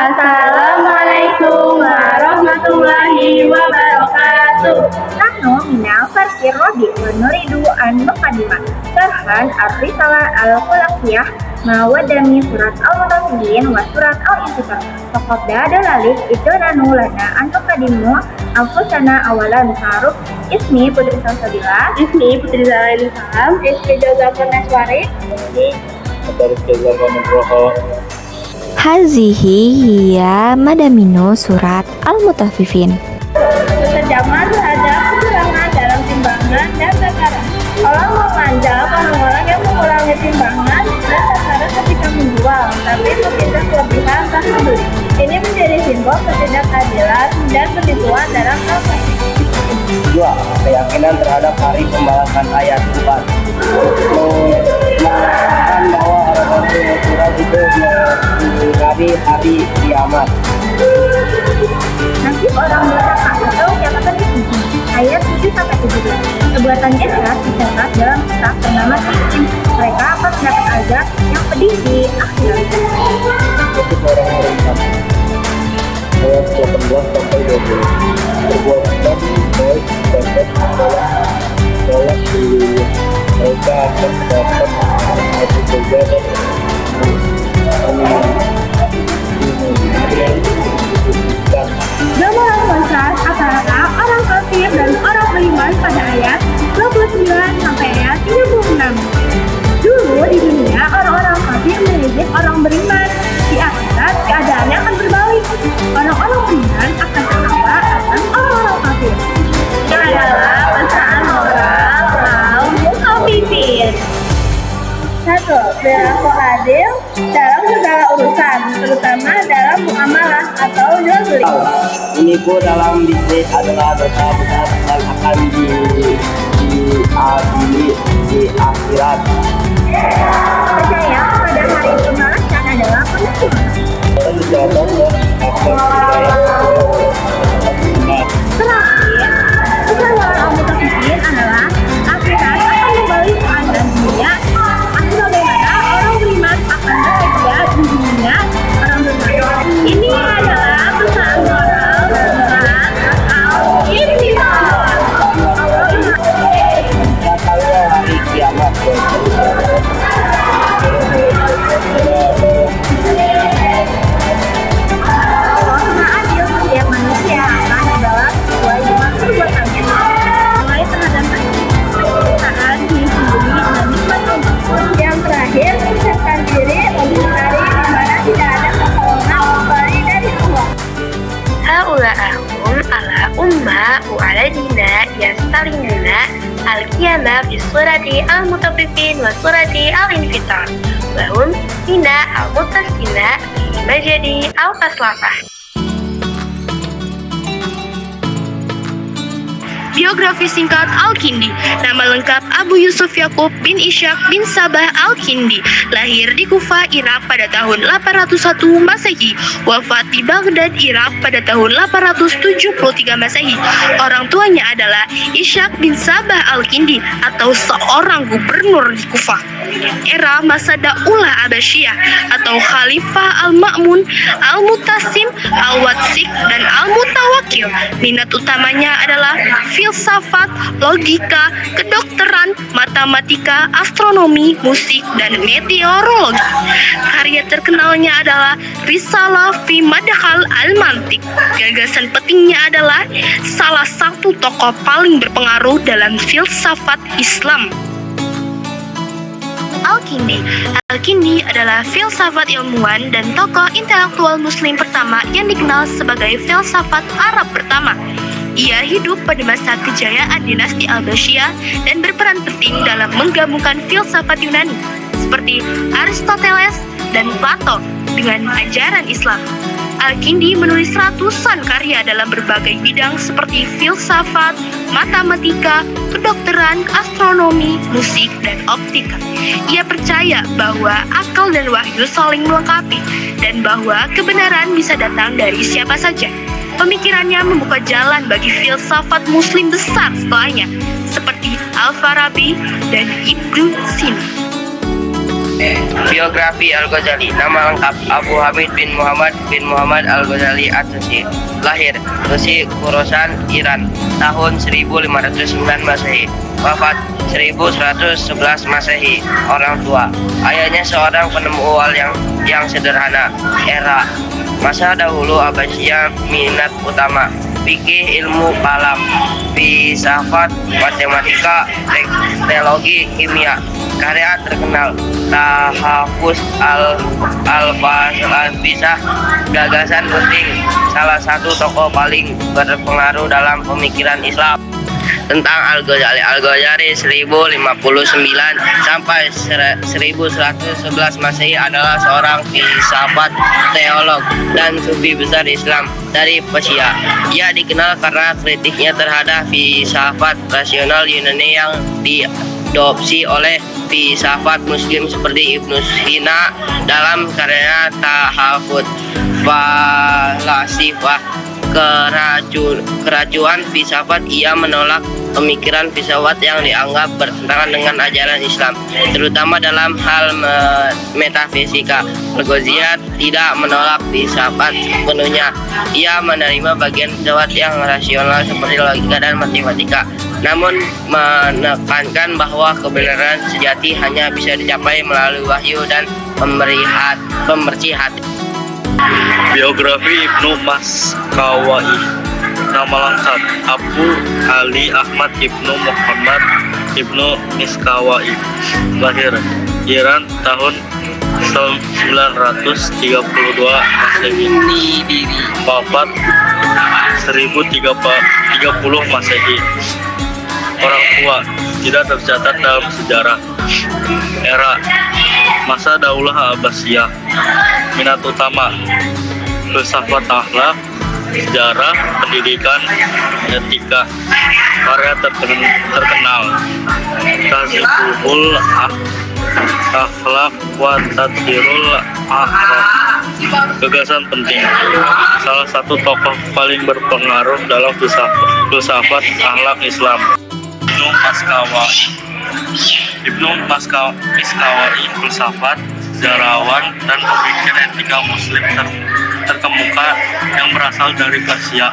Assalamualaikum warahmatullahi wabarakatuh. Nahnu minal farqir rabi wa nuridu an muqaddimah Syarhan ar-risalah al-khulaqiyah mawadami surat al-mutaffifin wa surat al-infitar. Faqad dalalik itu nahnu lana an muqaddimu anfusana awalan ta'aruf. Ismi Putri Salsabila. Ismi Putri Zalaini Salam. Ismi Jazafar Naswari. Hazihi hiya madamino surat al-mutaffifin. Terjemah terhadap kekurangan dalam timbangan dan takaran. Allah memanjal orang-orang yang mengurangi timbangan dan takaran ketika menjual, tapi meminta kelebihan tak membeli. Ini menjadi simbol ketidakadilan dan penipuan dalam transaksi. 2. Keyakinan terhadap hari pembalasan ayat 4. Mengatakan bahwa orang-orang surat itu mengingkari hari kiamat. Nasib orang durhaka atau catatan Islam ayat 7-17. Perbuatan jahat dicatat dalam kitab bernama Sijin. Mereka akan mendapat azab yang pedih di akhirat. Nasib orang beriman. Ayat 18-20. Perbuatan baik dapat sholat dulu. Mereka akan dapat masuk surga dan Gambaran kontras antara orang kafir dan orang beriman pada ayat 29 sampai ayat 36. Dulu di dunia orang-orang kafir mengejek orang beriman. Di akhirat keadaannya akan berbalik. Orang-orang beriman akan tertawa atas orang-orang kafir. Ini adalah pesan moral kaum mukallafin. 1. Berlaku adil dalam segala urusan, terutama dalam muamalah atau jual beli. Ini pun dalam bisnis adalah dosa besar dan akan diadili di akhirat. Percaya pada hari pembalasan adalah penentuan. Penjabat dan Terakhir, kesalahan al-mutaffifin adalah akhirat akan kembali keadaan dunia. Bagaimana orang beriman akan bahagia di dunia orang beriman. Ini adalah pesan moral berat al-infitar. datangnya hari kiamat. Allah Maha Adil, setiap manusia akan dibalas sesuai dengan perbuatannya. Mulai terhadap perusahaan diri sendiri dan nikmat Allah. Yang terakhir, menyiapkan diri untuk hari di mana tidak ada pertolongan kecuali dari Allah. Haula'ahum ala umma wa'aladina yastalimuna al-qiyamah fi surati al-mutaffifin wa surati al-infitar wahum mina al-mutasina fi majadi al-aslafah. Biografi singkat Al-Kindi. Nama lengkap Abu Yusuf Yakub bin Ishaq bin Sabah Al-Kindi. Lahir di Kufah, Irak pada tahun 801 Masehi. Wafat di Baghdad, Irak pada tahun 873 Masehi. Orang tuanya adalah Ishaq bin Sabah Al-Kindi atau seorang gubernur di Kufah. Era masa Daulah Abbasiyah atau Khalifah Al-Ma'mun, Al-Mutasim, Al-Watsik, dan Al-Mutawakil. Minat utamanya adalah filsafat, logika, kedokteran, matematika, astronomi, musik, dan meteorologi. Karya terkenalnya adalah Risalah fi Madkhal al-Mantiq. Gagasan pentingnya adalah salah satu tokoh paling berpengaruh dalam filsafat Islam. Al-Kindi. Al-Kindi adalah filsafat ilmuwan dan tokoh intelektual muslim pertama yang dikenal sebagai filsafat Arab pertama. Ia hidup pada masa kejayaan dinasti Abbasiyah dan berperan penting dalam menggabungkan filsafat Yunani seperti Aristoteles dan Plato dengan ajaran Islam. Al-Kindi menulis ratusan karya dalam berbagai bidang seperti filsafat, matematika, kedokteran, astronomi, musik, dan optika. Ia percaya bahwa akal dan wahyu saling melengkapi dan bahwa kebenaran bisa datang dari siapa saja. Pemikirannya membuka jalan bagi filsafat muslim besar setelahnya, seperti Al-Farabi dan Ibnu Sina. Biografi Al-Ghazali. Nama lengkap Abu Hamid bin Muhammad Al-Ghazali At-Tusi. Lahir Tusi, Khorasan, Iran, tahun 1509 Masehi. Wafat 1111 Masehi. Orang tua, ayahnya seorang penemu ual yang sederhana. Era masa dahulu Abbasiyah minat utama fikih, ilmu kalam, filsafat, matematika, teknologi, kimia. Karya terkenal Tahafuz Al-Fisah, gagasan penting, salah satu tokoh paling berpengaruh dalam pemikiran Islam. Tentang Al-Ghazali. Al-Ghazali 1059 sampai 1111 Masehi adalah seorang filsafat, teolog, dan sufi besar Islam dari Persia. Ia dikenal karena kritiknya terhadap filsafat rasional Yunani yang diadopsi oleh filsafat Muslim seperti Ibnu Sina dalam karyanya Tahafuz Falasifah Keracuan filsafat. Ia menolak pemikiran filsafat yang dianggap bertentangan dengan ajaran Islam, terutama dalam hal metafisika. Al-Ghazali tidak menolak filsafat sepenuhnya. Ia menerima bagian filsafat yang rasional seperti logika dan matematika, namun menekankan bahwa kebenaran sejati hanya bisa dicapai melalui wahyu dan pemercih hati. Biografi Ibnu Maskawai. Nama lengkap Abu Ali Ahmad Ibnu Muhammad Ibnu Miskawai. Lahir Iran tahun 932 Masehi. Wafat 1030 Masehi. Orang tua, tidak tercatat dalam sejarah. Era masa Daulah Abbasiyah. Minat utama filsafat, akhlak, sejarah, pendidikan, etika. Karya terkenal Tazkiratul Akhlak wa Tadhirul Akhlak, gagasan penting, salah satu tokoh paling berpengaruh dalam filsafat akhlak Islam. Ibnu Maskawai, filsafat, sejarawan, dan pemikir etika Muslim terkemuka yang berasal dari Persia.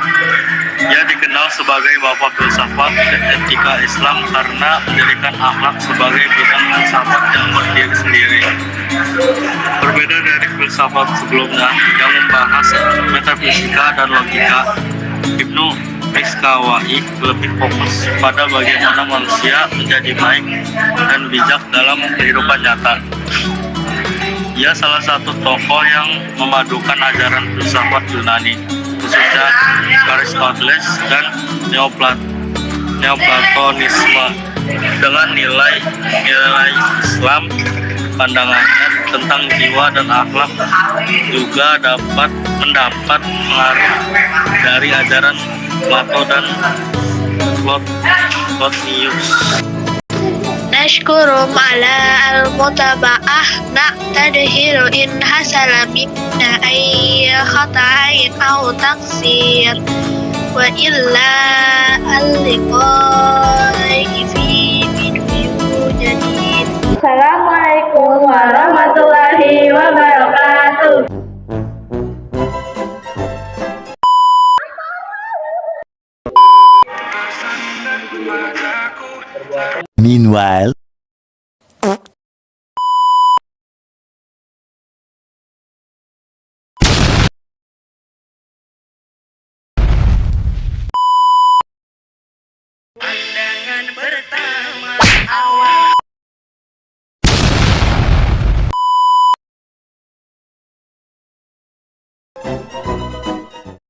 Ia dikenal sebagai bapak filsafat dan etika Islam karena menjadikan akhlak sebagai bidang filsafat yang berdiri sendiri. Berbeda dari filsafat sebelumnya yang membahas metafisika dan logika, Ibnu Miskawai lebih fokus pada bagaimana manusia menjadi baik dan bijak dalam kehidupan nyata. Ia salah satu tokoh yang memadukan ajaran filsafat Yunani, khususnya Aristoteles dan Neoplatonisme, dengan nilai Islam. Pandangannya tentang jiwa dan akhlak juga dapat mendapat pengaruh dari ajaran Plato dan Plotinus. Nashkuru ala al-mutaba'ah na'tadhiru in hasala minna ay khata'in aw taqsir wa illa al-liqa'i fi video jadid. Assalamualaikum warahmatullahi wabarakatuh. Meanwhile, Pandangan pertama awal